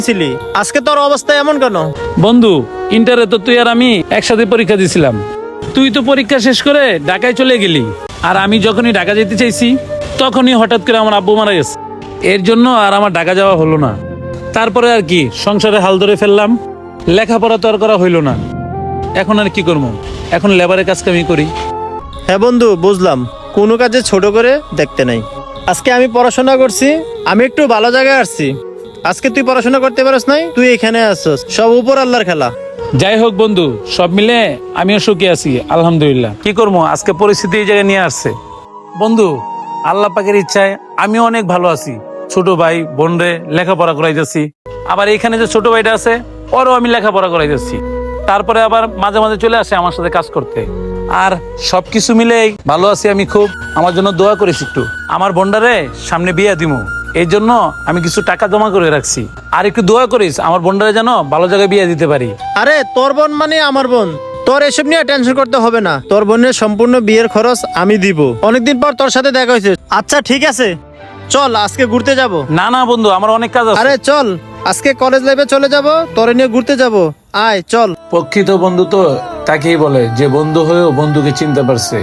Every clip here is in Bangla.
ছিলি আজকে তোর অবস্থা এমন কেন? বন্ধু, ইন্টারে তো তুই আর আমি একসাথে পরীক্ষা দিছিলাম। তুই তো পরীক্ষা শেষ করে ঢাকায় চলে গেলি, আর আমি যখনই ঢাকা যেতে চাইছি তখনই হঠাৎ করে আমার আব্বু মারা গেছে। এর জন্য আর আমার ঢাকা যাওয়া হলো না। তারপরে আর কি সংসারে হাল ধরে ফেললাম, লেখাপড়া তো আর করা হইলো না। এখন আর কি করবো, এখন লেবারের কাজ কামি করি। হ্যাঁ বন্ধু, বুঝলাম। কোনো কাজে ছোট করে দেখতে নাই। আজকে আমি পড়াশোনা করছি, আমি একটু ভালো জায়গায় আসছি। আজকে তুই পড়াশোনা করতে পারস নাই, তুই এখানে আসছস, সব উপর আল্লাহর খেলা। যাই হোক বন্ধু, সব মিলে আমিও সুখী আছি আলহামদুলিল্লাহ। কি করবো, আজকে পরিস্থিতি এই জায়গায় নিয়ে আসছে। বন্ধু, আল্লাহ পাকের ইচ্ছায় আমিও অনেক ভালো আছি। ছোট ভাই বোন রে লেখাপড়া করাইতেছি, আবার এখানে যে ছোট ভাইটা আছে ওরও আমি লেখাপড়া করাইতেছি। তারপরে আবার মাঝে মাঝে চলে আসে আমার সাথে কাজ করতে। আর সবকিছু মিলেই ভালো আছি আমি খুব। আমার জন্য দোয়া করিস একটু। আমার বোনটারে সামনে বিয়ে দিমু, এই জন্য আমি কিছু টাকা জমা করে রাখছি। আর একটু দোয়া করিস আমার বোনটারে যেন ভালো জায়গায় বিয়ে দিতে পারি। আরে তোর বোন মানে আমার বোন, তোর এসব নিয়ে টেনশন করতে হবে না। তোর বোনের সম্পূর্ণ বিয়ের খরচ আমি দিব। অনেকদিন পর তোর সাথে দেখা হয়েছে। আচ্ছা ঠিক আছে, চল আজকে ঘুরতে যাব। না না বন্ধু, আমার অনেক কাজ আছে। আরে চল, আজকে কলেজ লাইফে চলে যাব, তোরে নিয়ে ঘুরতে যাব। আয় চল। প্রকৃত বন্ধু তো তাকেই বলে যে বন্ধু হয়েও বন্ধুকে চিনতে পারছে।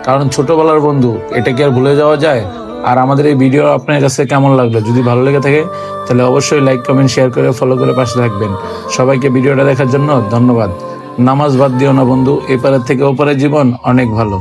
কারণ ছোটবেলার বন্ধু, এটা কি আর ভুলে যাওয়া যায়? আর আমাদের এই ভিডিও আপনার কাছে কেমন লাগলো? যদি ভালো লেগে থাকে তাহলে অবশ্যই লাইক কমেন্ট শেয়ার করে ফলো করে পাশে থাকবেন। সবাইকে ভিডিওটা দেখার জন্য ধন্যবাদ। নামাজ বাদ দিও না বন্ধু, এপারের থেকে ওপারের জীবন অনেক ভালো।